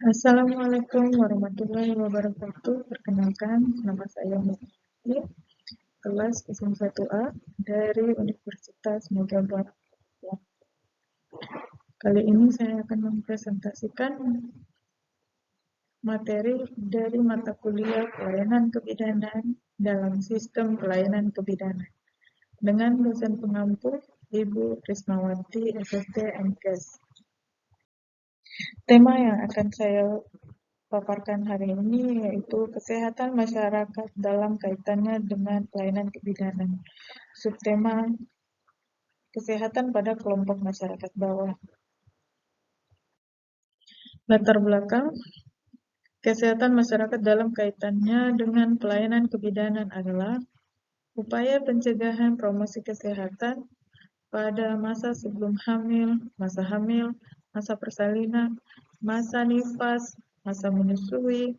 Assalamualaikum warahmatullahi wabarakatuh. Perkenalkan, nama saya Muhammad, kelas 1A dari Universitas Megabab. Kali ini saya akan mempresentasikan materi dari mata kuliah pelayanan kebidanan dalam sistem pelayanan kebidanan dengan dosen pengampu Ibu Rismawati, SST MKes. Tema yang akan saya paparkan hari ini yaitu kesehatan masyarakat dalam kaitannya dengan pelayanan kebidanan. Subtema kesehatan pada kelompok masyarakat bawah. Latar belakang kesehatan masyarakat dalam kaitannya dengan pelayanan kebidanan adalah upaya pencegahan promosi kesehatan pada masa sebelum hamil, masa persalinan, masa nifas, masa menyusui,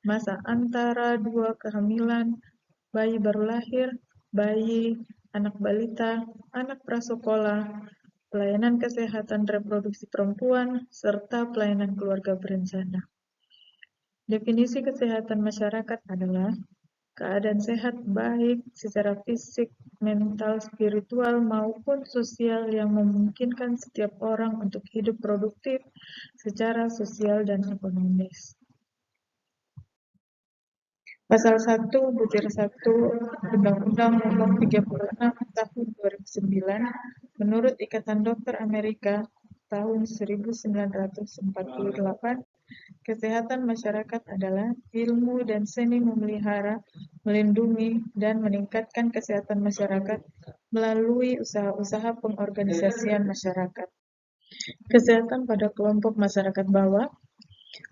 masa antara dua kehamilan, bayi baru lahir, bayi, anak balita, anak prasekolah, pelayanan kesehatan reproduksi perempuan, serta pelayanan keluarga berencana. Definisi kesehatan masyarakat adalah keadaan sehat baik secara fisik, mental, spiritual, maupun sosial yang memungkinkan setiap orang untuk hidup produktif secara sosial dan ekonomis. Pasal 1 butir 1 Undang-Undang Nomor 36 Tahun 2009 menurut Ikatan Dokter Amerika tahun 1948, kesehatan masyarakat adalah ilmu dan seni memelihara, melindungi, dan meningkatkan kesehatan masyarakat melalui usaha-usaha pengorganisasian masyarakat. Kesehatan pada kelompok masyarakat bawah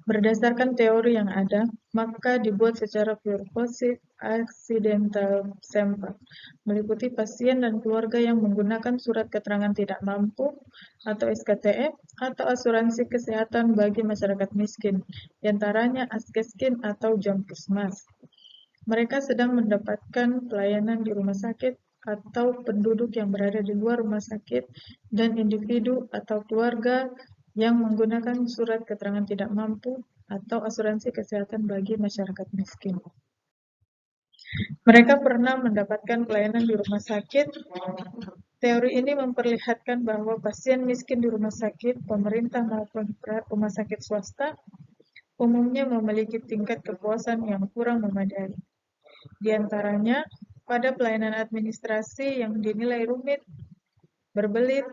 berdasarkan teori yang ada, maka dibuat secara purposive accidental sample, meliputi pasien dan keluarga yang menggunakan surat keterangan tidak mampu atau SKTM atau asuransi kesehatan bagi masyarakat miskin, diantaranya Askeskin atau Jampusmas. Mereka sedang mendapatkan pelayanan di rumah sakit atau penduduk yang berada di luar rumah sakit dan individu atau keluarga yang menggunakan surat keterangan tidak mampu atau asuransi kesehatan bagi masyarakat miskin. Mereka pernah mendapatkan pelayanan di rumah sakit. Teori ini memperlihatkan bahwa pasien miskin di rumah sakit, pemerintah maupun rumah sakit swasta, umumnya memiliki tingkat kepuasan yang kurang memadai. Di antaranya, pada pelayanan administrasi yang dinilai rumit, berbelit,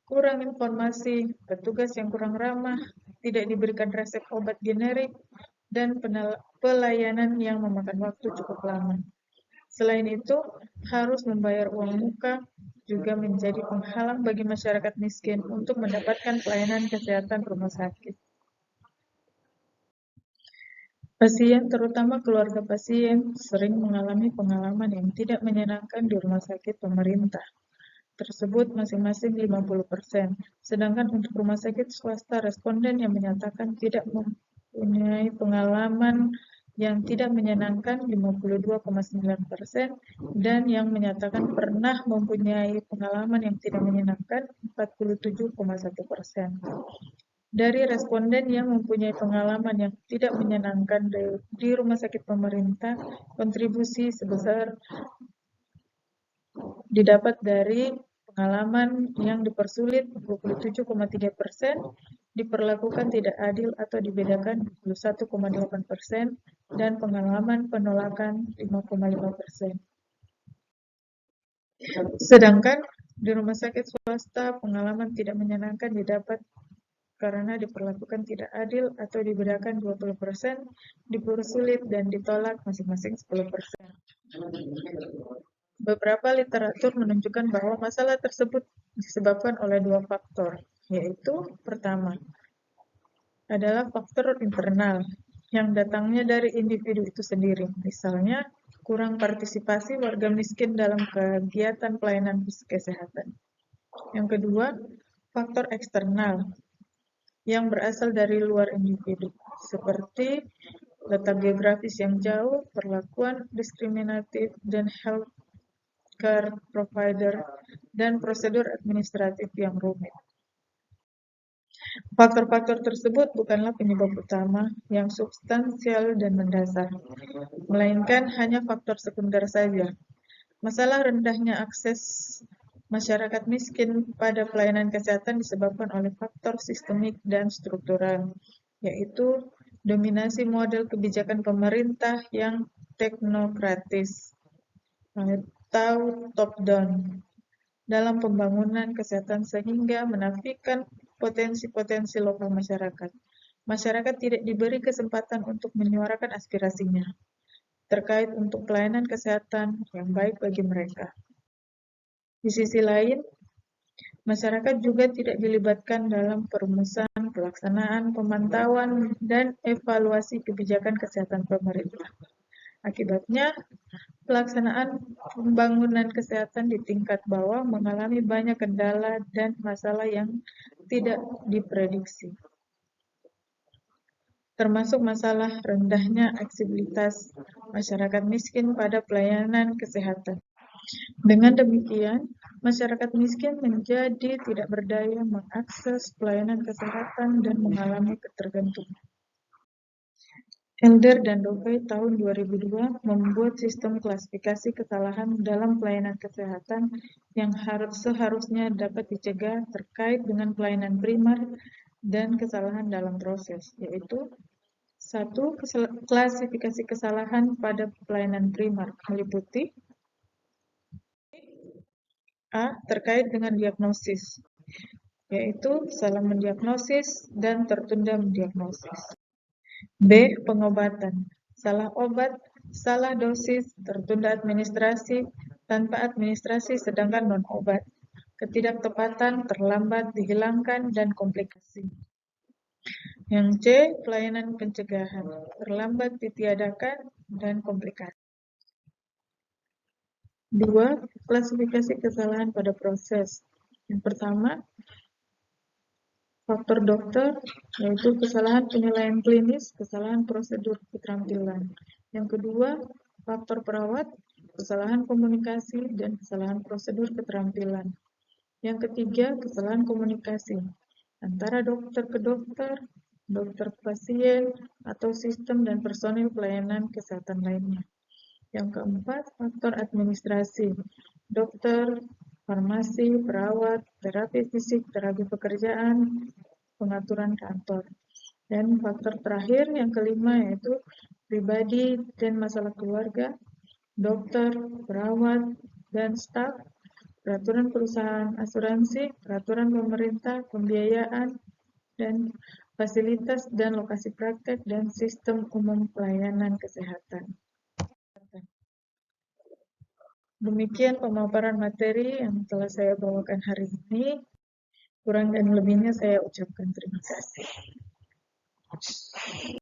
kurang informasi, petugas yang kurang ramah, tidak diberikan resep obat generik, dan pelayanan yang memakan waktu cukup lama. Selain itu, harus membayar uang muka juga menjadi penghalang bagi masyarakat miskin untuk mendapatkan pelayanan kesehatan rumah sakit. Pasien, terutama keluarga pasien, sering mengalami pengalaman yang tidak menyenangkan di rumah sakit pemerintah tersebut masing-masing 50%. Sedangkan untuk rumah sakit swasta, responden yang menyatakan tidak mempunyai pengalaman yang tidak menyenangkan 52,9% dan yang menyatakan pernah mempunyai pengalaman yang tidak menyenangkan 47,1%. Dari responden yang mempunyai pengalaman yang tidak menyenangkan di rumah sakit pemerintah, kontribusi sebesar didapat dari pengalaman yang dipersulit 27,3%, diperlakukan tidak adil atau dibedakan 21,8%, dan pengalaman penolakan 5,5%. Sedangkan di rumah sakit swasta, pengalaman tidak menyenangkan didapat karena diperlakukan tidak adil atau dibedakan 20%, dipersulit dan ditolak masing-masing 10%. Beberapa literatur menunjukkan bahwa masalah tersebut disebabkan oleh dua faktor, yaitu pertama adalah faktor internal yang datangnya dari individu itu sendiri, misalnya kurang partisipasi warga miskin dalam kegiatan pelayanan kesehatan. Yang kedua, faktor eksternal yang berasal dari luar individu, seperti letak geografis yang jauh, perlakuan diskriminatif, dan healthcare provider, dan prosedur administratif yang rumit. Faktor-faktor tersebut bukanlah penyebab utama yang substansial dan mendasar, melainkan hanya faktor sekunder saja. Masalah rendahnya akses masyarakat miskin pada pelayanan kesehatan disebabkan oleh faktor sistemik dan struktural, yaitu dominasi model kebijakan pemerintah yang teknokratis atau top-down dalam pembangunan kesehatan sehingga menafikan potensi-potensi lokal masyarakat. Masyarakat tidak diberi kesempatan untuk menyuarakan aspirasinya terkait untuk pelayanan kesehatan yang baik bagi mereka. Di sisi lain, masyarakat juga tidak dilibatkan dalam perumusan, pelaksanaan, pemantauan, dan evaluasi kebijakan kesehatan pemerintah. Akibatnya, pelaksanaan pembangunan kesehatan di tingkat bawah mengalami banyak kendala dan masalah yang tidak diprediksi, termasuk masalah rendahnya aksesibilitas masyarakat miskin pada pelayanan kesehatan. Dengan demikian, masyarakat miskin menjadi tidak berdaya mengakses pelayanan kesehatan dan mengalami ketergantungan. Elder dan Dovey tahun 2002 membuat sistem klasifikasi kesalahan dalam pelayanan kesehatan yang seharusnya dapat dicegah terkait dengan pelayanan primer dan kesalahan dalam proses, yaitu 1. Klasifikasi kesalahan pada pelayanan primer meliputi A. Terkait dengan diagnosis, yaitu salah mendiagnosis dan tertunda mendiagnosis. B. Pengobatan, salah obat, salah dosis, tertunda administrasi, tanpa administrasi sedangkan non-obat, ketidaktepatan, terlambat, dihilangkan, dan komplikasi. Yang C. Pelayanan pencegahan, terlambat, ditiadakan, dan komplikasi. 2. Klasifikasi kesalahan pada proses. Yang pertama, faktor dokter, yaitu kesalahan penilaian klinis, kesalahan prosedur keterampilan. Yang kedua, faktor perawat, kesalahan komunikasi, dan kesalahan prosedur keterampilan. Yang ketiga, kesalahan komunikasi antara dokter ke dokter ke pasien, atau sistem dan personil pelayanan kesehatan lainnya. Yang keempat, faktor administrasi, dokter, farmasi, perawat, terapi fisik, terapi pekerjaan, pengaturan kantor. Dan faktor terakhir yang kelima yaitu pribadi dan masalah keluarga, dokter, perawat, dan staf, peraturan perusahaan asuransi, peraturan pemerintah, pembiayaan, dan fasilitas dan lokasi praktek dan sistem umum pelayanan kesehatan. Demikian pemaparan materi yang telah saya bawakan hari ini. Kurang dan lebihnya saya ucapkan terima kasih.